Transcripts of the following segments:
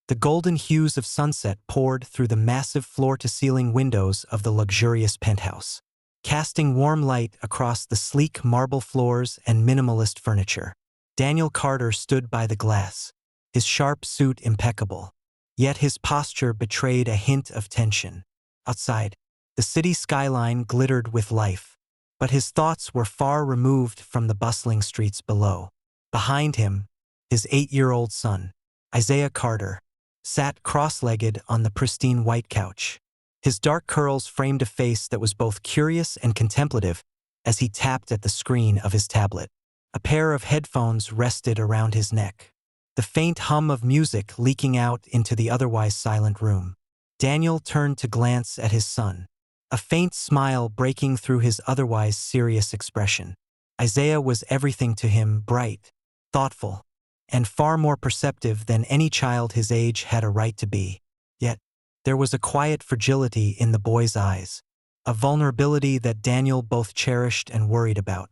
The golden hues of sunset poured through the massive floor-to-ceiling windows of the luxurious penthouse, casting warm light across the sleek marble floors and minimalist furniture. Daniel Carter stood by the glass, his sharp suit impeccable, yet his posture betrayed a hint of tension. Outside, the city skyline glittered with life, but his thoughts were far removed from the bustling streets below. Behind him, his 8-year-old son, Isaiah Carter, sat cross-legged on the pristine white couch. His dark curls framed a face that was both curious and contemplative as he tapped at the screen of his tablet. A pair of headphones rested around his neck, the faint hum of music leaking out into the otherwise silent room. Daniel turned to glance at his son, a faint smile breaking through his otherwise serious expression. Isaiah was everything to him: bright, thoughtful, and far more perceptive than any child his age had a right to be. Yet, there was a quiet fragility in the boy's eyes, a vulnerability that Daniel both cherished and worried about.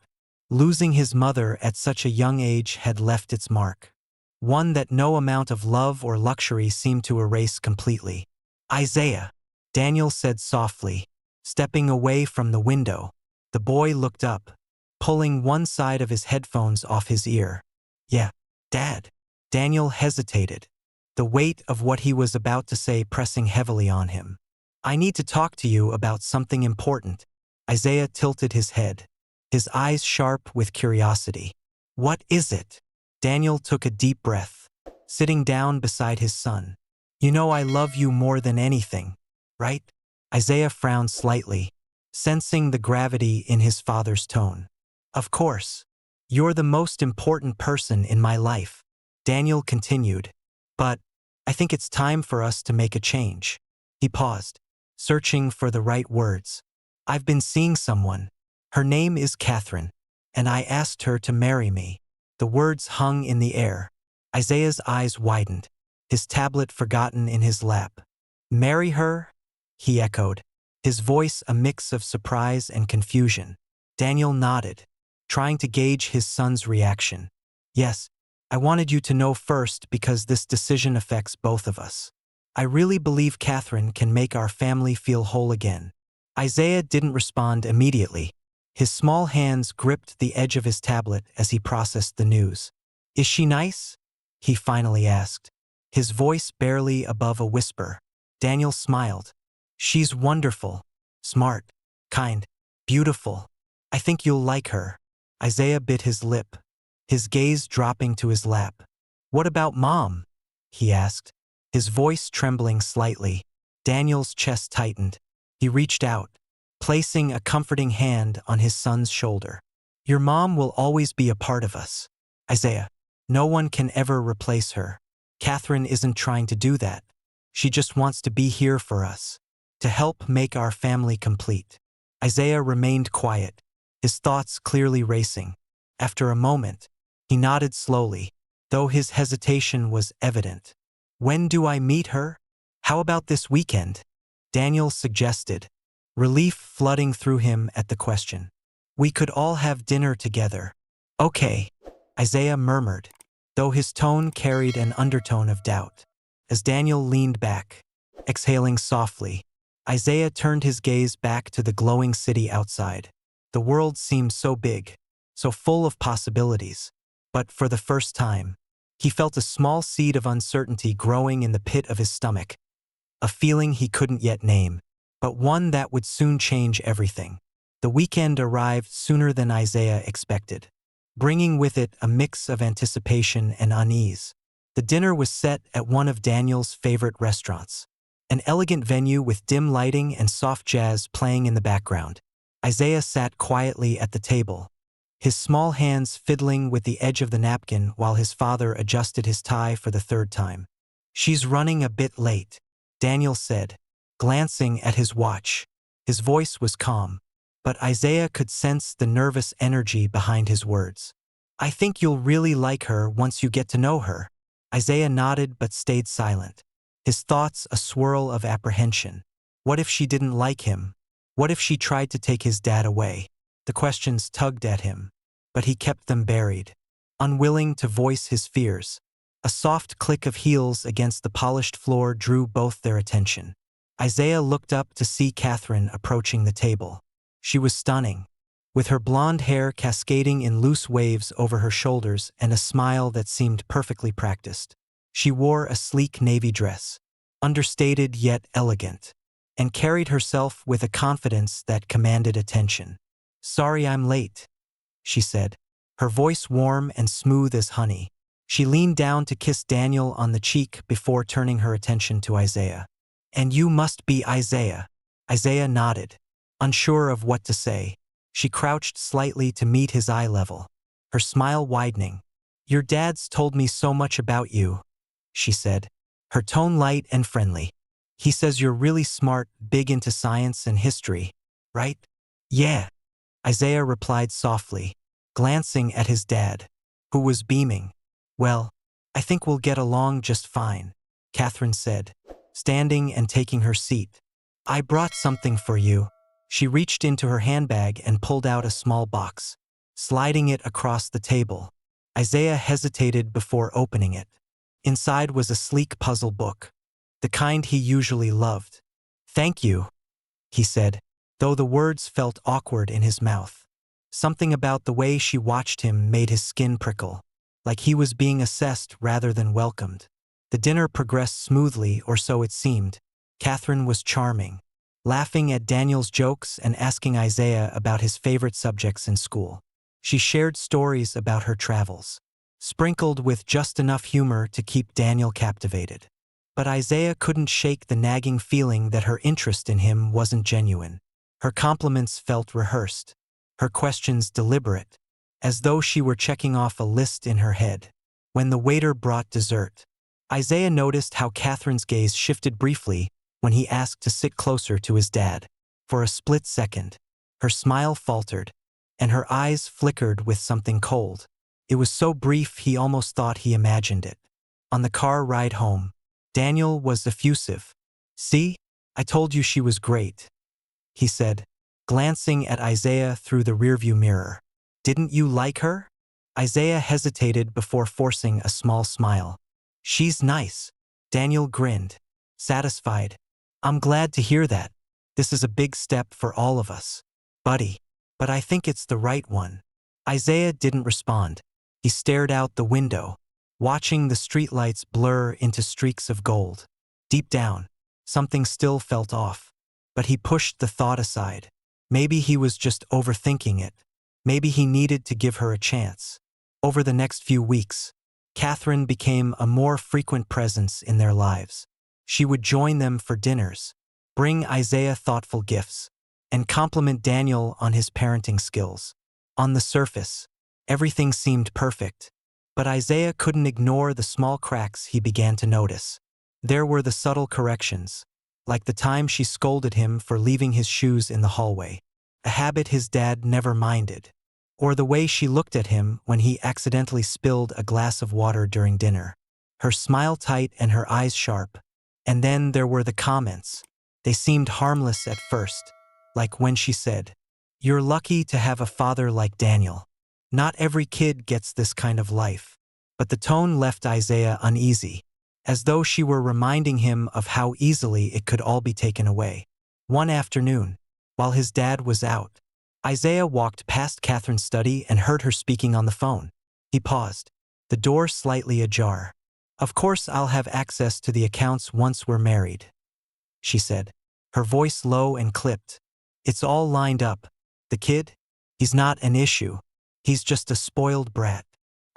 Losing his mother at such a young age had left its mark, one that no amount of love or luxury seemed to erase completely. "Isaiah," Daniel said softly, stepping away from the window. The boy looked up, pulling one side of his headphones off his ear. "Yeah, Dad." Daniel hesitated, the weight of what he was about to say pressing heavily on him. "I need to talk to you about something important." Isaiah tilted his head, his eyes sharp with curiosity. "What is it?" Daniel took a deep breath, sitting down beside his son. "You know I love you more than anything, right?" Isaiah frowned slightly, sensing the gravity in his father's tone. "Of course. You're the most important person in my life," Daniel continued. "But I think it's time for us to make a change." He paused, searching for the right words. "I've been seeing someone. Her name is Catherine, and I asked her to marry me." The words hung in the air. Isaiah's eyes widened, his tablet forgotten in his lap. "Marry her?" he echoed, his voice a mix of surprise and confusion. Daniel nodded, trying to gauge his son's reaction. "Yes, I wanted you to know first because this decision affects both of us. I really believe Catherine can make our family feel whole again." Isaiah didn't respond immediately. His small hands gripped the edge of his tablet as he processed the news. "Is she nice?" he finally asked, his voice barely above a whisper. Daniel smiled. "She's wonderful, smart, kind, beautiful. I think you'll like her." Isaiah bit his lip, his gaze dropping to his lap. "What about Mom?" he asked, his voice trembling slightly. Daniel's chest tightened. He reached out, placing a comforting hand on his son's shoulder. "Your mom will always be a part of us, Isaiah. No one can ever replace her. Catherine isn't trying to do that. She just wants to be here for us, to help make our family complete." Isaiah remained quiet, his thoughts clearly racing. After a moment, he nodded slowly, though his hesitation was evident. "When do I meet her? How about this weekend?" Daniel suggested, relief flooding through him at the question. "We could all have dinner together." "Okay," Isaiah murmured, though his tone carried an undertone of doubt. As Daniel leaned back, exhaling softly, Isaiah turned his gaze back to the glowing city outside. The world seemed so big, so full of possibilities. But for the first time, he felt a small seed of uncertainty growing in the pit of his stomach, a feeling he couldn't yet name, but one that would soon change everything. The weekend arrived sooner than Isaiah expected, bringing with it a mix of anticipation and unease. The dinner was set at one of Daniel's favorite restaurants, an elegant venue with dim lighting and soft jazz playing in the background. Isaiah sat quietly at the table, his small hands fiddling with the edge of the napkin while his father adjusted his tie for the third time. "She's running a bit late," Daniel said, glancing at his watch. His voice was calm, but Isaiah could sense the nervous energy behind his words. "I think you'll really like her once you get to know her." Isaiah nodded but stayed silent, his thoughts a swirl of apprehension. What if she didn't like him? What if she tried to take his dad away? The questions tugged at him, but he kept them buried, unwilling to voice his fears. A soft click of heels against the polished floor drew both their attention. Isaiah looked up to see Catherine approaching the table. She was stunning, with her blonde hair cascading in loose waves over her shoulders and a smile that seemed perfectly practiced. She wore a sleek navy dress, understated yet elegant, and carried herself with a confidence that commanded attention. "Sorry I'm late," she said, her voice warm and smooth as honey. She leaned down to kiss Daniel on the cheek before turning her attention to Isaiah. "And you must be Isaiah." Isaiah nodded, unsure of what to say. She crouched slightly to meet his eye level, her smile widening. "Your dad's told me so much about you," she said, her tone light and friendly. "He says you're really smart, big into science and history, right?" "Yeah," Isaiah replied softly, glancing at his dad, who was beaming. "Well, I think we'll get along just fine," Catherine said, standing and taking her seat. "I brought something for you." She reached into her handbag and pulled out a small box, sliding it across the table. Isaiah hesitated before opening it. Inside was a sleek puzzle book, the kind he usually loved. "Thank you," he said, though the words felt awkward in his mouth. Something about the way she watched him made his skin prickle, like he was being assessed rather than welcomed. The dinner progressed smoothly, or so it seemed. Catherine was charming, laughing at Daniel's jokes and asking Isaiah about his favorite subjects in school. She shared stories about her travels, sprinkled with just enough humor to keep Daniel captivated. But Isaiah couldn't shake the nagging feeling that her interest in him wasn't genuine. Her compliments felt rehearsed, her questions deliberate, as though she were checking off a list in her head. When the waiter brought dessert, Isaiah noticed how Catherine's gaze shifted briefly when he asked to sit closer to his dad. For a split second, her smile faltered, and her eyes flickered with something cold. It was so brief he almost thought he imagined it. On the car ride home, Daniel was effusive. "See, I told you she was great," he said, glancing at Isaiah through the rearview mirror. "Didn't you like her?" Isaiah hesitated before forcing a small smile. "She's nice." Daniel grinned, satisfied. "I'm glad to hear that. This is a big step for all of us, buddy. But I think it's the right one." Isaiah didn't respond. He stared out the window, watching the streetlights blur into streaks of gold. Deep down, something still felt off, but he pushed the thought aside. Maybe he was just overthinking it. Maybe he needed to give her a chance. Over the next few weeks, Catherine became a more frequent presence in their lives. She would join them for dinners, bring Isaiah thoughtful gifts, and compliment Daniel on his parenting skills. On the surface, everything seemed perfect, but Isaiah couldn't ignore the small cracks he began to notice. There were the subtle corrections, like the time she scolded him for leaving his shoes in the hallway, a habit his dad never minded, or the way she looked at him when he accidentally spilled a glass of water during dinner, her smile tight and her eyes sharp. And then there were the comments. They seemed harmless at first, like when she said, "You're lucky to have a father like Daniel. Not every kid gets this kind of life." But the tone left Isaiah uneasy, as though she were reminding him of how easily it could all be taken away. One afternoon, while his dad was out, Isaiah walked past Catherine's study and heard her speaking on the phone. He paused, the door slightly ajar. "Of course I'll have access to the accounts once we're married," she said, her voice low and clipped. "It's all lined up. The kid? He's not an issue. He's just a spoiled brat."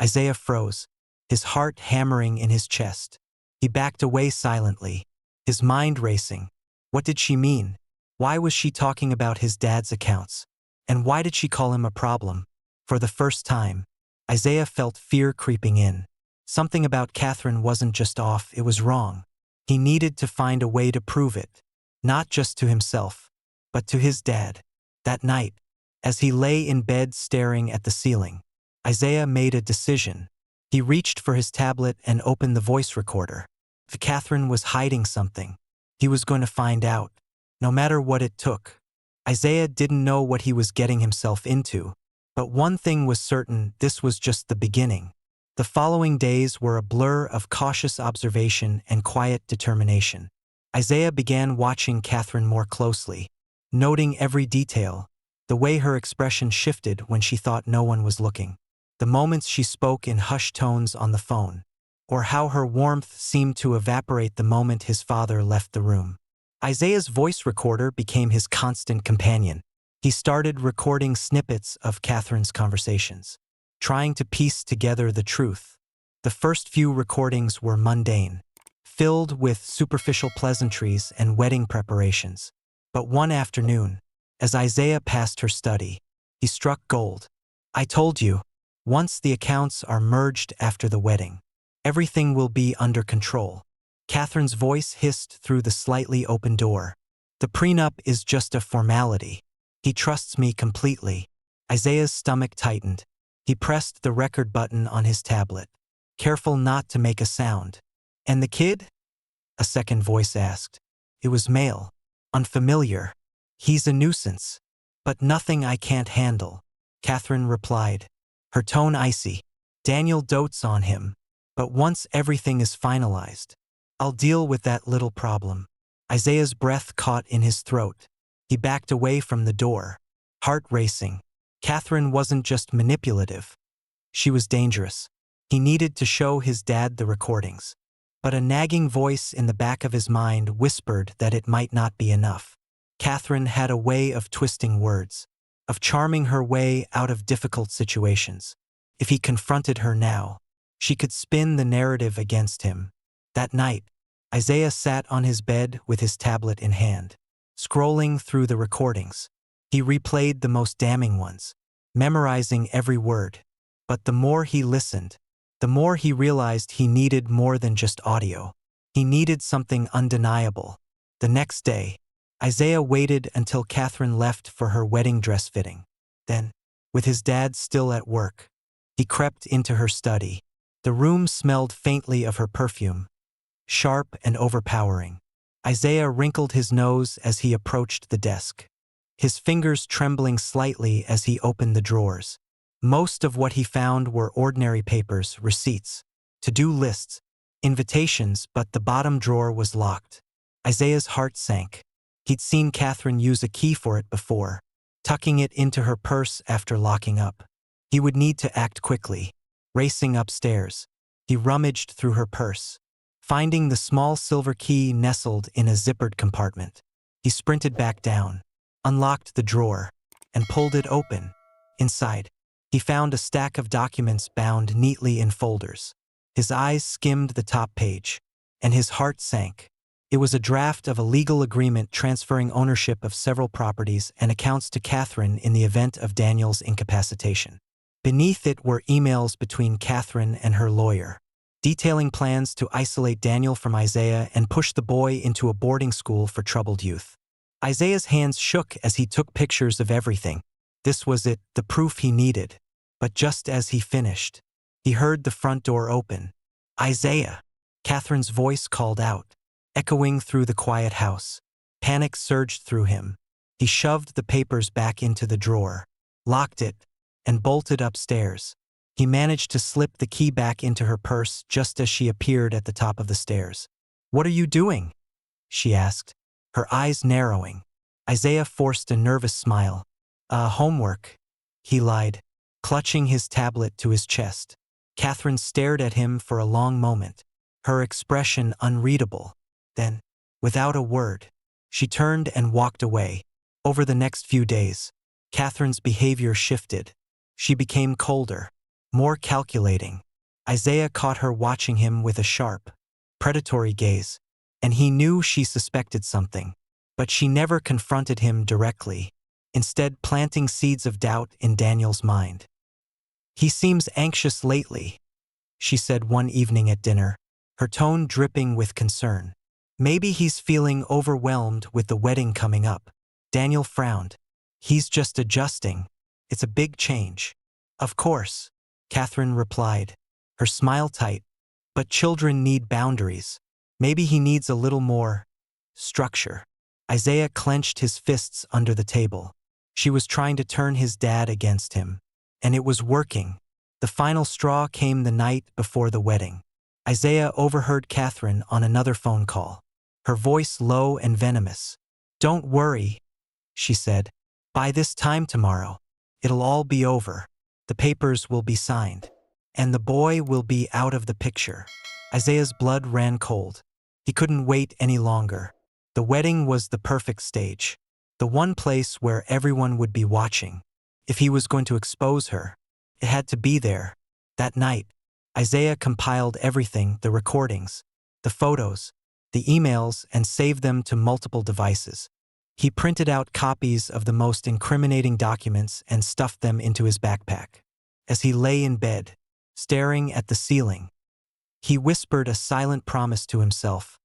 Isaiah froze, his heart hammering in his chest. He backed away silently, his mind racing. What did she mean? Why was she talking about his dad's accounts? And why did she call him a problem? For the first time, Isaiah felt fear creeping in. Something about Catherine wasn't just off, it was wrong. He needed to find a way to prove it, not just to himself, but to his dad. That night, as he lay in bed staring at the ceiling, Isaiah made a decision. He reached for his tablet and opened the voice recorder. If Catherine was hiding something, he was going to find out, no matter what it took. Isaiah didn't know what he was getting himself into, but one thing was certain: this was just the beginning. The following days were a blur of cautious observation and quiet determination. Isaiah began watching Catherine more closely, noting every detail, the way her expression shifted when she thought no one was looking, the moments she spoke in hushed tones on the phone, or how her warmth seemed to evaporate the moment his father left the room. Isaiah's voice recorder became his constant companion. He started recording snippets of Catherine's conversations, trying to piece together the truth. The first few recordings were mundane, filled with superficial pleasantries and wedding preparations. But one afternoon, as Isaiah passed her study, he struck gold. "I told you, once the accounts are merged after the wedding, everything will be under control." Catherine's voice hissed through the slightly open door. "The prenup is just a formality. He trusts me completely." Isaiah's stomach tightened. He pressed the record button on his tablet, careful not to make a sound. "And the kid?" a second voice asked. It was male, unfamiliar. "He's a nuisance, but nothing I can't handle," Catherine replied, her tone icy. "Daniel dotes on him, but once everything is finalized, I'll deal with that little problem." Isaiah's breath caught in his throat. He backed away from the door, heart racing. Catherine wasn't just manipulative. She was dangerous. He needed to show his dad the recordings. But a nagging voice in the back of his mind whispered that it might not be enough. Catherine had a way of twisting words, of charming her way out of difficult situations. If he confronted her now, she could spin the narrative against him. That night, Isaiah sat on his bed with his tablet in hand, scrolling through the recordings. He replayed the most damning ones, memorizing every word. But the more he listened, the more he realized he needed more than just audio. He needed something undeniable. The next day, Isaiah waited until Catherine left for her wedding dress fitting. Then, with his dad still at work, he crept into her study. The room smelled faintly of her perfume, sharp and overpowering. Isaiah wrinkled his nose as he approached the desk, his fingers trembling slightly as he opened the drawers. Most of what he found were ordinary papers, receipts, to-do lists, invitations, but the bottom drawer was locked. Isaiah's heart sank. He'd seen Catherine use a key for it before, tucking it into her purse after locking up. He would need to act quickly. Racing upstairs, he rummaged through her purse, finding the small silver key nestled in a zippered compartment. He sprinted back down, unlocked the drawer, and pulled it open. Inside, he found a stack of documents bound neatly in folders. His eyes skimmed the top page, and his heart sank. It was a draft of a legal agreement transferring ownership of several properties and accounts to Catherine in the event of Daniel's incapacitation. Beneath it were emails between Catherine and her lawyer, detailing plans to isolate Daniel from Isaiah and push the boy into a boarding school for troubled youth. Isaiah's hands shook as he took pictures of everything. This was it, the proof he needed. But just as he finished, he heard the front door open. "Isaiah!" Catherine's voice called out, echoing through the quiet house. Panic surged through him. He shoved the papers back into the drawer, locked it, and bolted upstairs. He managed to slip the key back into her purse just as she appeared at the top of the stairs. "What are you doing?" she asked, her eyes narrowing. Isaiah forced a nervous smile. Homework," he lied, clutching his tablet to his chest. Catherine stared at him for a long moment, her expression unreadable. Then, without a word, she turned and walked away. Over the next few days, Catherine's behavior shifted. She became colder, more calculating. Isaiah caught her watching him with a sharp, predatory gaze, and he knew she suspected something. But she never confronted him directly, instead planting seeds of doubt in Daniel's mind. "He seems anxious lately," she said one evening at dinner, her tone dripping with concern. "Maybe he's feeling overwhelmed with the wedding coming up." Daniel frowned. "He's just adjusting. It's a big change." "Of course," Catherine replied, her smile tight. "But children need boundaries. Maybe he needs a little more structure." Isaiah clenched his fists under the table. She was trying to turn his dad against him, and it was working. The final straw came the night before the wedding. Isaiah overheard Catherine on another phone call, her voice low and venomous. "Don't worry," she said. "By this time tomorrow, it'll all be over. The papers will be signed. And the boy will be out of the picture." Isaiah's blood ran cold. He couldn't wait any longer. The wedding was the perfect stage, the one place where everyone would be watching. If he was going to expose her, it had to be there. That night, Isaiah compiled everything, the recordings, the photos, the emails, and saved them to multiple devices. He printed out copies of the most incriminating documents and stuffed them into his backpack. As he lay in bed, staring at the ceiling, he whispered a silent promise to himself.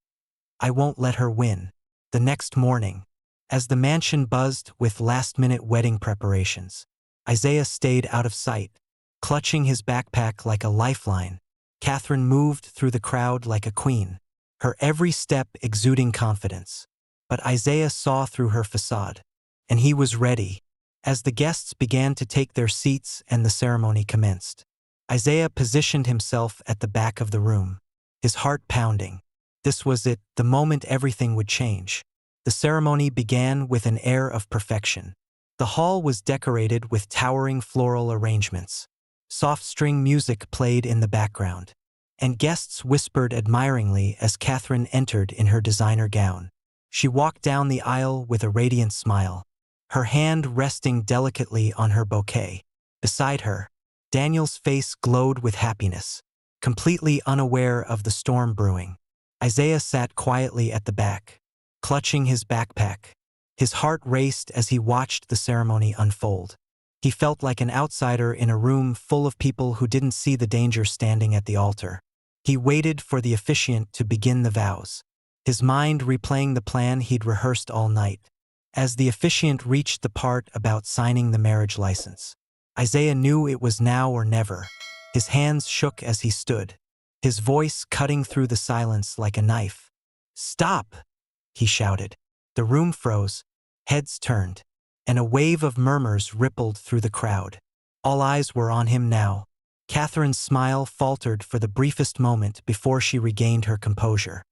"I won't let her win." The next morning, as the mansion buzzed with last-minute wedding preparations, Isaiah stayed out of sight, clutching his backpack like a lifeline. Catherine moved through the crowd like a queen, her every step exuding confidence. But Isaiah saw through her facade, and he was ready. As the guests began to take their seats and the ceremony commenced, Isaiah positioned himself at the back of the room, his heart pounding. This was it, the moment everything would change. The ceremony began with an air of perfection. The hall was decorated with towering floral arrangements. Soft string music played in the background, and guests whispered admiringly as Catherine entered in her designer gown. She walked down the aisle with a radiant smile, her hand resting delicately on her bouquet. Beside her, Daniel's face glowed with happiness, completely unaware of the storm brewing. Isaiah sat quietly at the back, clutching his backpack. His heart raced as he watched the ceremony unfold. He felt like an outsider in a room full of people who didn't see the danger standing at the altar. He waited for the officiant to begin the vows, his mind replaying the plan he'd rehearsed all night. As the officiant reached the part about signing the marriage license, Isaiah knew it was now or never. His hands shook as he stood, his voice cutting through the silence like a knife. "Stop!" he shouted. The room froze, heads turned, and a wave of murmurs rippled through the crowd. All eyes were on him now. Catherine's smile faltered for the briefest moment before she regained her composure.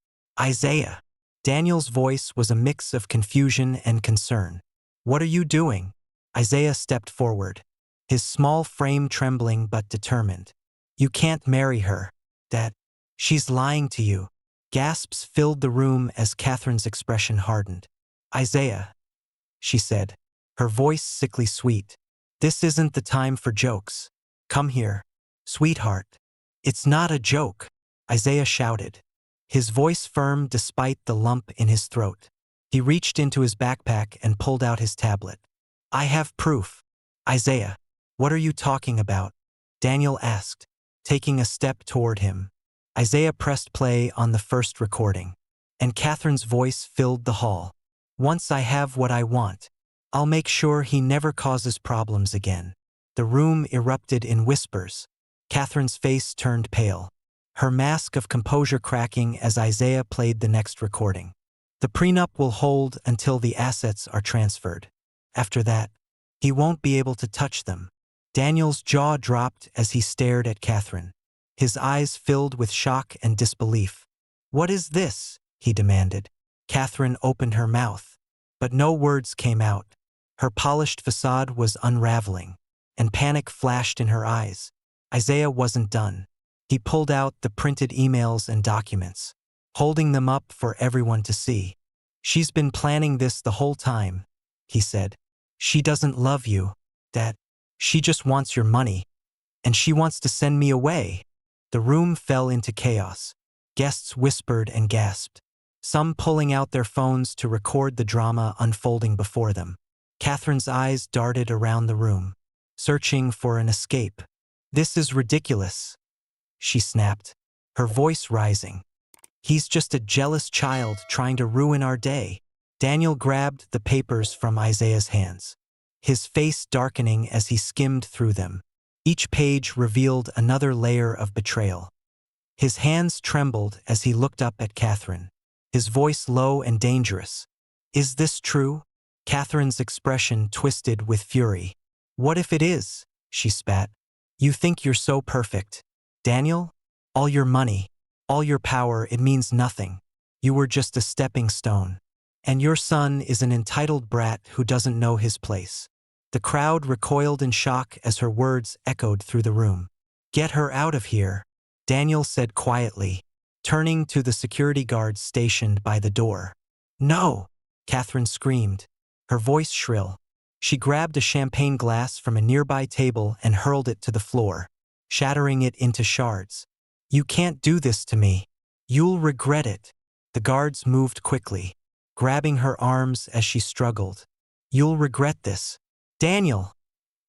"Isaiah!" Daniel's voice was a mix of confusion and concern. "What are you doing?" Isaiah stepped forward, his small frame trembling but determined. "You can't marry her, Dad. She's lying to you." Gasps filled the room as Catherine's expression hardened. "Isaiah," she said, her voice sickly sweet, "this isn't the time for jokes. Come here, sweetheart." "It's not a joke," Isaiah shouted, his voice firm despite the lump in his throat. He reached into his backpack and pulled out his tablet. "I have proof." "Isaiah, what are you talking about?" Daniel asked, taking a step toward him. Isaiah pressed play on the first recording, and Catherine's voice filled the hall. "Once I have what I want, I'll make sure he never causes problems again." The room erupted in whispers. Catherine's face turned pale, her mask of composure cracking as Isaiah played the next recording. "The prenup will hold until the assets are transferred. After that, he won't be able to touch them." Daniel's jaw dropped as he stared at Catherine, his eyes filled with shock and disbelief. "What is this?" he demanded. Catherine opened her mouth, but no words came out. Her polished facade was unraveling, and panic flashed in her eyes. Isaiah wasn't done. He pulled out the printed emails and documents, holding them up for everyone to see. "She's been planning this the whole time," he said. "She doesn't love you, Dad. She just wants your money, and she wants to send me away." The room fell into chaos. Guests whispered and gasped, some pulling out their phones to record the drama unfolding before them. Catherine's eyes darted around the room, searching for an escape. "This is ridiculous," she snapped, her voice rising. "He's just a jealous child trying to ruin our day." Daniel grabbed the papers from Isaiah's hands, his face darkening as he skimmed through them. Each page revealed another layer of betrayal. His hands trembled as he looked up at Catherine, his voice low and dangerous. "Is this true?" Catherine's expression twisted with fury. "What if it is?" she spat. You think you're so perfect. Daniel? All your money, all your power, it means nothing. You were just a stepping stone. And your son is an entitled brat who doesn't know his place. The crowd recoiled in shock as her words echoed through the room. Get her out of here, Daniel said quietly, turning to the security guards stationed by the door. No, Catherine screamed, her voice shrill. She grabbed a champagne glass from a nearby table and hurled it to the floor, shattering it into shards. You can't do this to me. You'll regret it. The guards moved quickly, grabbing her arms as she struggled. You'll regret this. Daniel,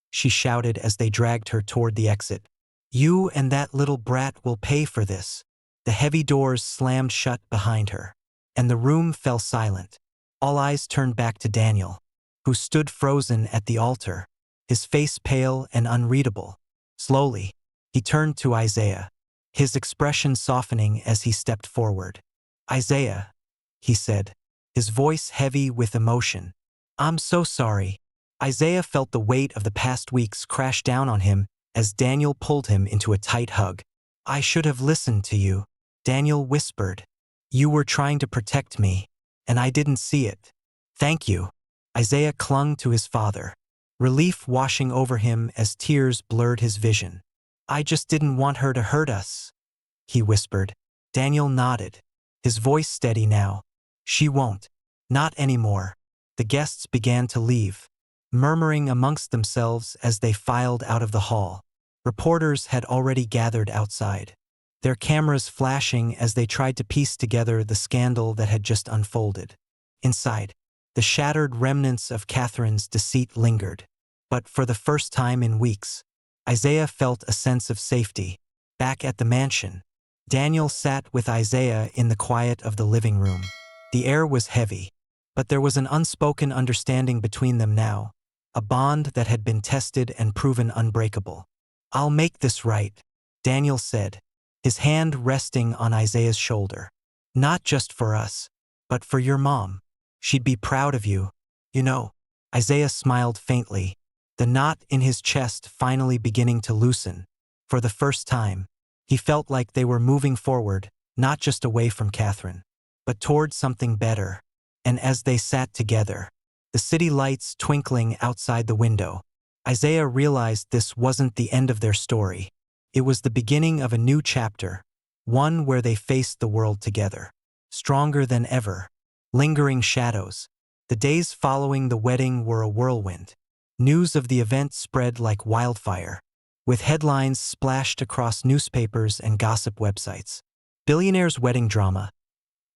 she shouted as they dragged her toward the exit. You and that little brat will pay for this. The heavy doors slammed shut behind her, and the room fell silent. All eyes turned back to Daniel, who stood frozen at the altar, his face pale and unreadable. Slowly, he turned to Isaiah, his expression softening as he stepped forward. Isaiah, he said, his voice heavy with emotion. I'm so sorry. Isaiah felt the weight of the past weeks crash down on him as Daniel pulled him into a tight hug. I should have listened to you, Daniel whispered. You were trying to protect me, and I didn't see it. Thank you. Isaiah clung to his father, relief washing over him as tears blurred his vision. I just didn't want her to hurt us, he whispered. Daniel nodded, his voice steady now. She won't. Not anymore. The guests began to leave, murmuring amongst themselves as they filed out of the hall. Reporters had already gathered outside, their cameras flashing as they tried to piece together the scandal that had just unfolded. Inside, the shattered remnants of Catherine's deceit lingered. But for the first time in weeks, Isaiah felt a sense of safety. Back at the mansion, Daniel sat with Isaiah in the quiet of the living room. The air was heavy, but there was an unspoken understanding between them now, a bond that had been tested and proven unbreakable. I'll make this right, Daniel said, his hand resting on Isaiah's shoulder. Not just for us, but for your mom. She'd be proud of you. You know, Isaiah smiled faintly, the knot in his chest finally beginning to loosen. For the first time, he felt like they were moving forward, not just away from Catherine, but toward something better. And as they sat together, the city lights twinkling outside the window, Isaiah realized this wasn't the end of their story. It was the beginning of a new chapter, one where they faced the world together, stronger than ever. Lingering shadows. The days following the wedding were a whirlwind. News of the event spread like wildfire, with headlines splashed across newspapers and gossip websites. Billionaire's wedding drama.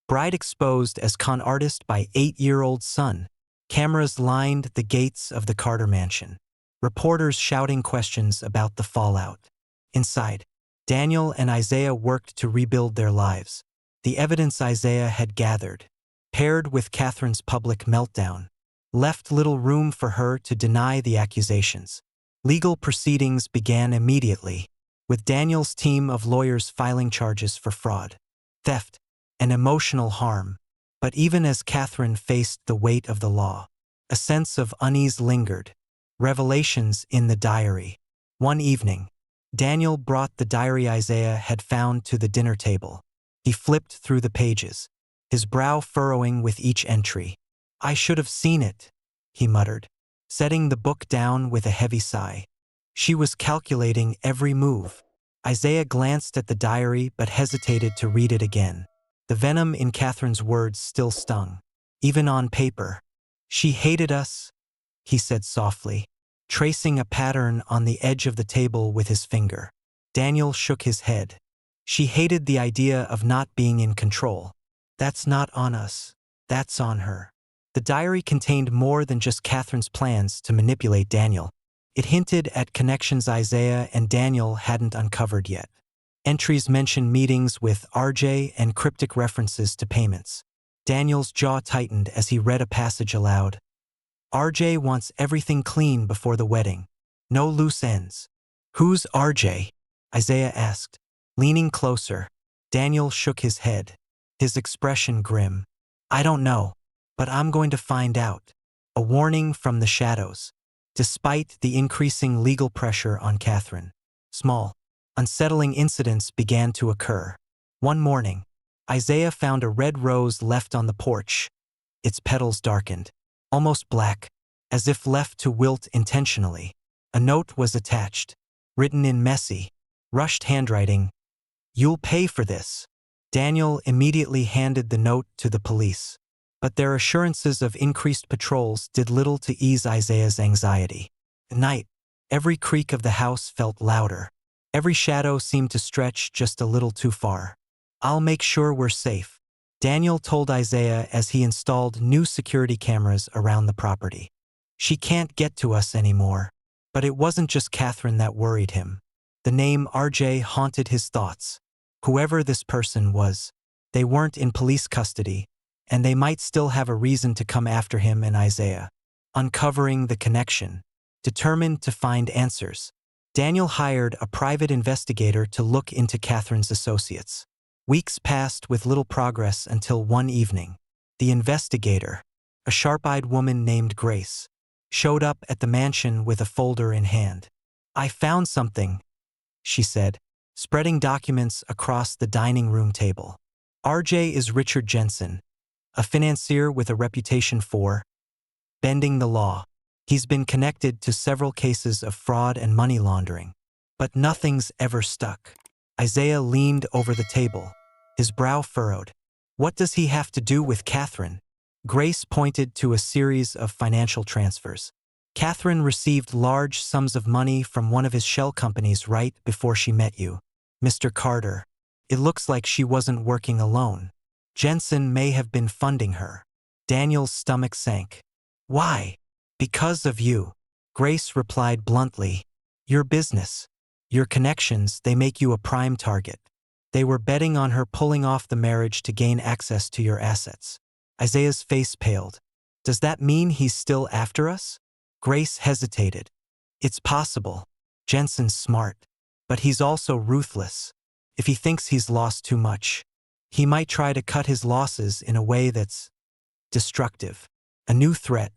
Bride exposed as con artist by 8-year-old son. Cameras lined the gates of the Carter mansion, reporters shouting questions about the fallout. Inside, Daniel and Isaiah worked to rebuild their lives. The evidence Isaiah had gathered, paired with Catherine's public meltdown, left little room for her to deny the accusations. Legal proceedings began immediately, with Daniel's team of lawyers filing charges for fraud, theft, and emotional harm. But even as Catherine faced the weight of the law, a sense of unease lingered. Revelations in the diary. One evening, Daniel brought the diary Isaiah had found to the dinner table. He flipped through the pages, his brow furrowing with each entry. I should have seen it, he muttered, setting the book down with a heavy sigh. She was calculating every move. Isaiah glanced at the diary but hesitated to read it again. The venom in Catherine's words still stung, even on paper. She hated us, he said softly, tracing a pattern on the edge of the table with his finger. Daniel shook his head. She hated the idea of not being in control. That's not on us. That's on her. The diary contained more than just Catherine's plans to manipulate Daniel. It hinted at connections Isaiah and Daniel hadn't uncovered yet. Entries mentioned meetings with RJ and cryptic references to payments. Daniel's jaw tightened as he read a passage aloud. RJ wants everything clean before the wedding. No loose ends. Who's RJ? Isaiah asked. Leaning closer, Daniel shook his head, his expression grim. I don't know, but I'm going to find out. A warning from the shadows. Despite the increasing legal pressure on Catherine, Small, unsettling incidents began to occur. One morning, Isaiah found a red rose left on the porch, its petals darkened, almost black, as if left to wilt intentionally. A note was attached, written in messy, rushed handwriting. "You'll pay for this." Daniel immediately handed the note to the police. But their assurances of increased patrols did little to ease Isaiah's anxiety. At night, every creak of the house felt louder. Every shadow seemed to stretch just a little too far. "I'll make sure we're safe," Daniel told Isaiah as he installed new security cameras around the property. "She can't get to us anymore." But it wasn't just Catherine that worried him. The name RJ haunted his thoughts. Whoever this person was, they weren't in police custody, and they might still have a reason to come after him and Isaiah. Uncovering the connection. Determined to find answers, Daniel hired a private investigator to look into Catherine's associates. Weeks passed with little progress until one evening, the investigator, a sharp-eyed woman named Grace, showed up at the mansion with a folder in hand. "I found something," she said, spreading documents across the dining room table. "RJ is Richard Jensen, a financier with a reputation for bending the law. He's been connected to several cases of fraud and money laundering, but nothing's ever stuck." Isaiah leaned over the table, his brow furrowed. "What does he have to do with Catherine?" Grace pointed to a series of financial transfers. "Catherine received large sums of money from one of his shell companies right before she met you, Mr. Carter. It looks like she wasn't working alone. Jensen may have been funding her." Daniel's stomach sank. "Why?" "Because of you," Grace replied bluntly. "Your business, your connections, they make you a prime target. They were betting on her pulling off the marriage to gain access to your assets." Isaiah's face paled. "Does that mean he's still after us?" Grace hesitated. "It's possible. Jensen's smart, but he's also ruthless. If he thinks he's lost too much, he might try to cut his losses in a way that's destructive." A new threat.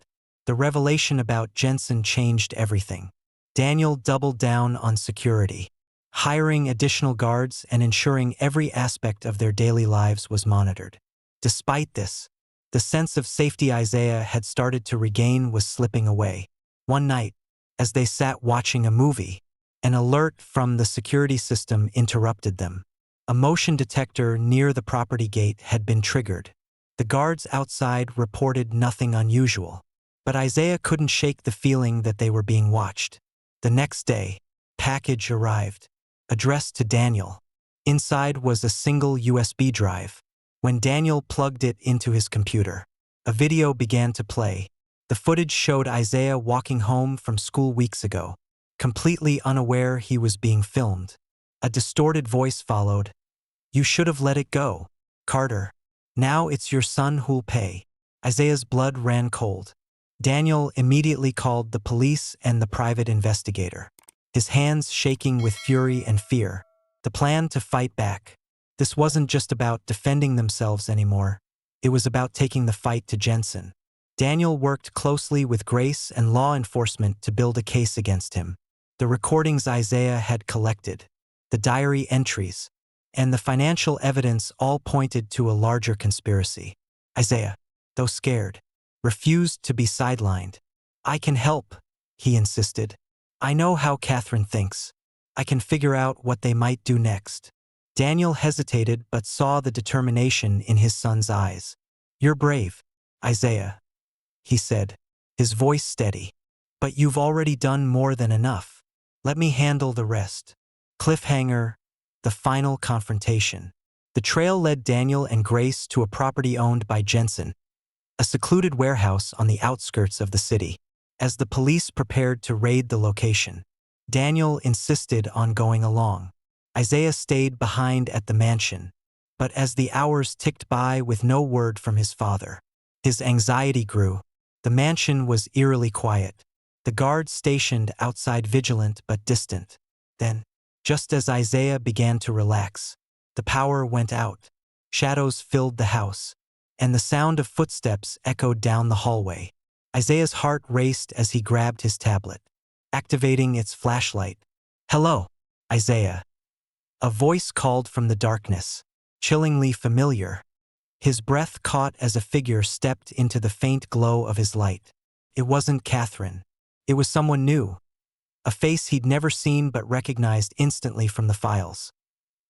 The revelation about Jensen changed everything. Daniel doubled down on security, hiring additional guards and ensuring every aspect of their daily lives was monitored. Despite this, the sense of safety Isaiah had started to regain was slipping away. One night, as they sat watching a movie, an alert from the security system interrupted them. A motion detector near the property gate had been triggered. The guards outside reported nothing unusual, but Isaiah couldn't shake the feeling that they were being watched. The next day, package arrived, addressed to Daniel. Inside was a single USB drive. When Daniel plugged it into his computer, a video began to play. The footage showed Isaiah walking home from school weeks ago, completely unaware he was being filmed. A distorted voice followed. "You should have let it go, Carter. Now it's your son who'll pay." Isaiah's blood ran cold. Daniel immediately called the police and the private investigator, his hands shaking with fury and fear. The plan to fight back. This wasn't just about defending themselves anymore. It was about taking the fight to Jensen. Daniel worked closely with Grace and law enforcement to build a case against him. The recordings Isaiah had collected, the diary entries, and the financial evidence all pointed to a larger conspiracy. Isaiah, though scared, refused to be sidelined. "I can help," he insisted. "I know how Catherine thinks. I can figure out what they might do next." Daniel hesitated but saw the determination in his son's eyes. "You're brave, Isaiah," he said, his voice steady. "But you've already done more than enough. Let me handle the rest." Cliffhanger, the final confrontation. The trail led Daniel and Grace to a property owned by Jensen, a secluded warehouse on the outskirts of the city. As the police prepared to raid the location, Daniel insisted on going along. Isaiah stayed behind at the mansion, but as the hours ticked by with no word from his father, his anxiety grew. The mansion was eerily quiet, the guards stationed outside vigilant but distant. Then, just as Isaiah began to relax, the power went out. Shadows filled the house, and the sound of footsteps echoed down the hallway. Isaiah's heart raced as he grabbed his tablet, activating its flashlight. "Hello," Isaiah. A voice called from the darkness, chillingly familiar. His breath caught as a figure stepped into the faint glow of his light. It wasn't Catherine. It was someone new. A face he'd never seen but recognized instantly from the files.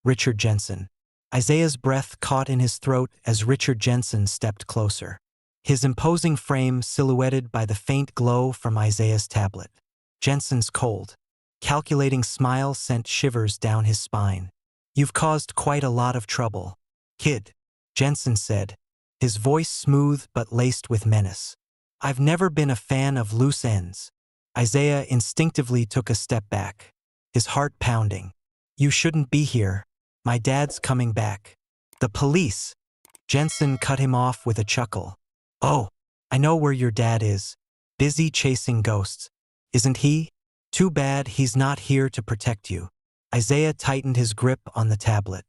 Richard Jensen. Isaiah's breath caught in his throat as Richard Jensen stepped closer. His imposing frame silhouetted by the faint glow from Isaiah's tablet. Jensen's cold, calculating smile sent shivers down his spine. "You've caused quite a lot of trouble, kid," Jensen said, his voice smooth but laced with menace. "I've never been a fan of loose ends." Isaiah instinctively took a step back, his heart pounding. "You shouldn't be here. My dad's coming back." "The police!" Jensen cut him off with a chuckle. "Oh, I know where your dad is. Busy chasing ghosts. Isn't he? Too bad he's not here to protect you." Isaiah tightened his grip on the tablet,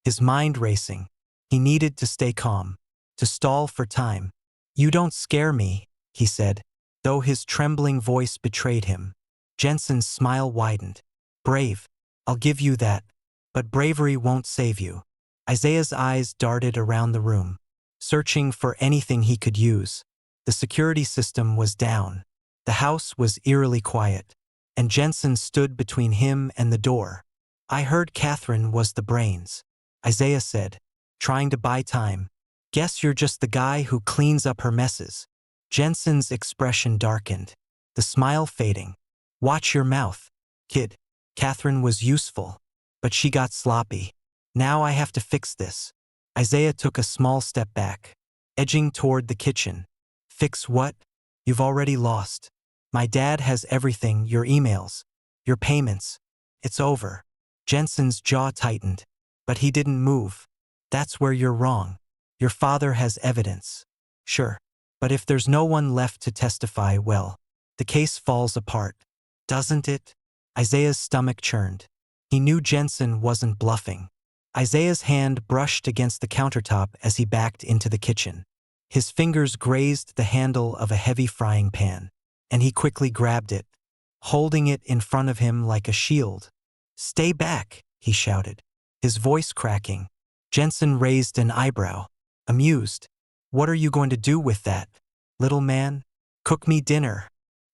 his mind racing. He needed to stay calm, to stall for time. "You don't scare me," he said, though his trembling voice betrayed him. Jensen's smile widened. "Brave, I'll give you that. But bravery won't save you." Isaiah's eyes darted around the room, searching for anything he could use. The security system was down. The house was eerily quiet, and Jensen stood between him and the door. "I heard Catherine was the brains," Isaiah said, trying to buy time. "Guess you're just the guy who cleans up her messes." Jensen's expression darkened, the smile fading. "Watch your mouth, kid. Catherine was useful, but she got sloppy. Now I have to fix this." Isaiah took a small step back, edging toward the kitchen. "Fix what? You've already lost. My dad has everything, your emails, your payments. It's over." Jensen's jaw tightened, but he didn't move. "That's where you're wrong. Your father has evidence." "Sure. But if there's no one left to testify, well, the case falls apart. Doesn't it?" Isaiah's stomach churned. He knew Jensen wasn't bluffing. Isaiah's hand brushed against the countertop as he backed into the kitchen. His fingers grazed the handle of a heavy frying pan, and he quickly grabbed it, holding it in front of him like a shield. "Stay back," he shouted, his voice cracking. Jensen raised an eyebrow, amused. "What are you going to do with that, little man? Cook me dinner?"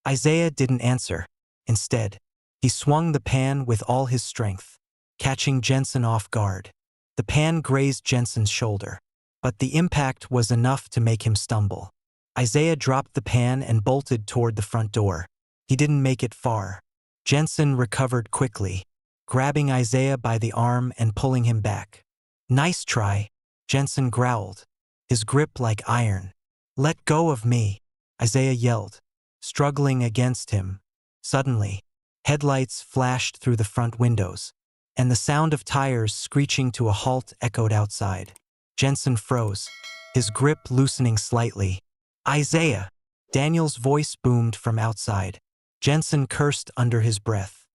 Isaiah didn't answer. Instead, he swung the pan with all his strength, catching Jensen off guard. The pan grazed Jensen's shoulder, but the impact was enough to make him stumble. Isaiah dropped the pan and bolted toward the front door. He didn't make it far. Jensen recovered quickly, grabbing Isaiah by the arm and pulling him back. "Nice try," Jensen growled, his grip like iron. "Let go of me," Isaiah yelled, struggling against him. Suddenly, headlights flashed through the front windows, and the sound of tires screeching to a halt echoed outside. Jensen froze, his grip loosening slightly. "Isaiah!" Daniel's voice boomed from outside. Jensen cursed under his breath,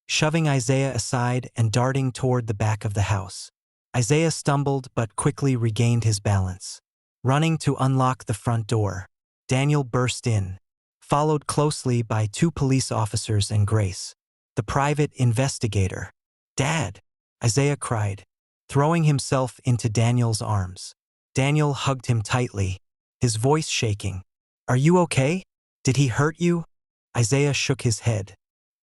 shoving Isaiah aside and darting toward the back of the house. Isaiah stumbled but quickly regained his balance. Running to unlock the front door, Daniel burst in, followed closely by 2 police officers and Grace, the private investigator. "Dad!" Isaiah cried, throwing himself into Daniel's arms. Daniel hugged him tightly, his voice shaking. "Are you okay? Did he hurt you?" Isaiah shook his head.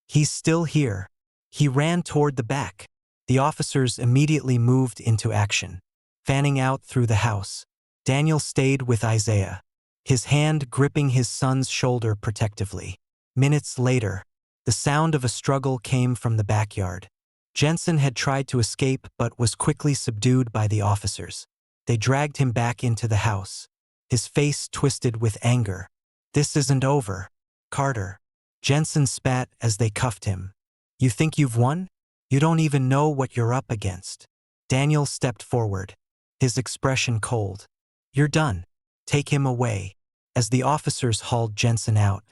"He's still here." He ran toward the back. The officers immediately moved into action, fanning out through the house. Daniel stayed with Isaiah, his hand gripping his son's shoulder protectively. Minutes later, the sound of a struggle came from the backyard. Jensen had tried to escape but was quickly subdued by the officers. They dragged him back into the house, his face twisted with anger. "This isn't over, Carter." Jensen spat as they cuffed him. "You think you've won? You don't even know what you're up against." Daniel stepped forward, his expression cold. "You're done. Take him away." As the officers hauled Jensen out,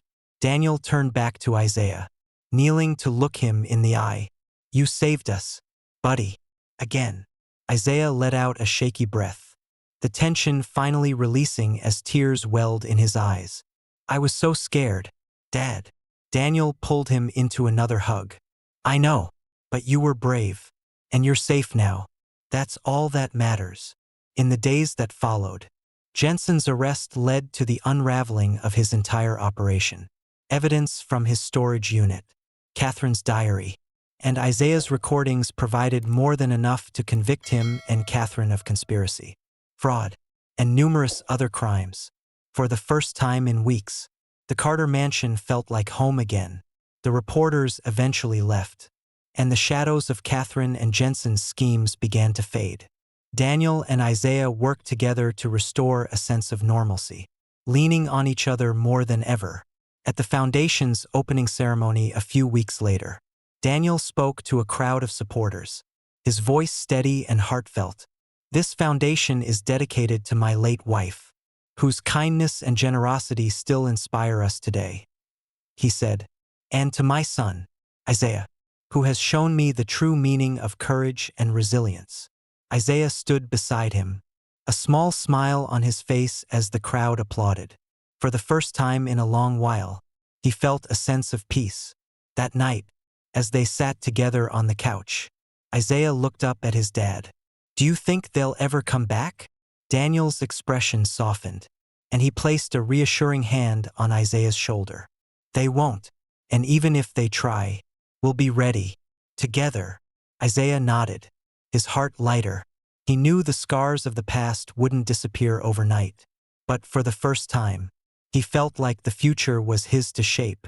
Daniel turned back to Isaiah, kneeling to look him in the eye. "You saved us, buddy." Again, Isaiah let out a shaky breath, the tension finally releasing as tears welled in his eyes. "I was so scared, Dad." Daniel pulled him into another hug. "I know, But you were brave. And you're safe now. That's all that matters. In the days that followed, Jensen's arrest led to the unraveling of his entire operation. Evidence from his storage unit, Catherine's diary, and Isaiah's recordings provided more than enough to convict him and Catherine of conspiracy, fraud, and numerous other crimes. For the first time in weeks, the Carter mansion felt like home again. The reporters eventually left, and the shadows of Catherine and Jensen's schemes began to fade. Daniel and Isaiah worked together to restore a sense of normalcy, leaning on each other more than ever. At the foundation's opening ceremony a few weeks later, Daniel spoke to a crowd of supporters, his voice steady and heartfelt. "This foundation is dedicated to my late wife, whose kindness and generosity still inspire us today," he said, "and to my son, Isaiah, who has shown me the true meaning of courage and resilience." Isaiah stood beside him, a small smile on his face as the crowd applauded. For the first time in a long while, he felt a sense of peace. That night, as they sat together on the couch, Isaiah looked up at his dad. "Do you think they'll ever come back?" Daniel's expression softened, and he placed a reassuring hand on Isaiah's shoulder. "They won't, and even if they try, we'll be ready. Together." Isaiah nodded, his heart lighter. He knew the scars of the past wouldn't disappear overnight, but for the first time, he felt like the future was his to shape.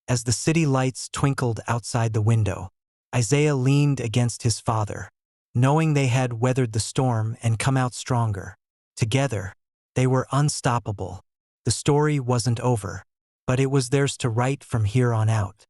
As the city lights twinkled outside the window, Isaiah leaned against his father, knowing they had weathered the storm and come out stronger. Together, they were unstoppable. The story wasn't over, but it was theirs to write from here on out.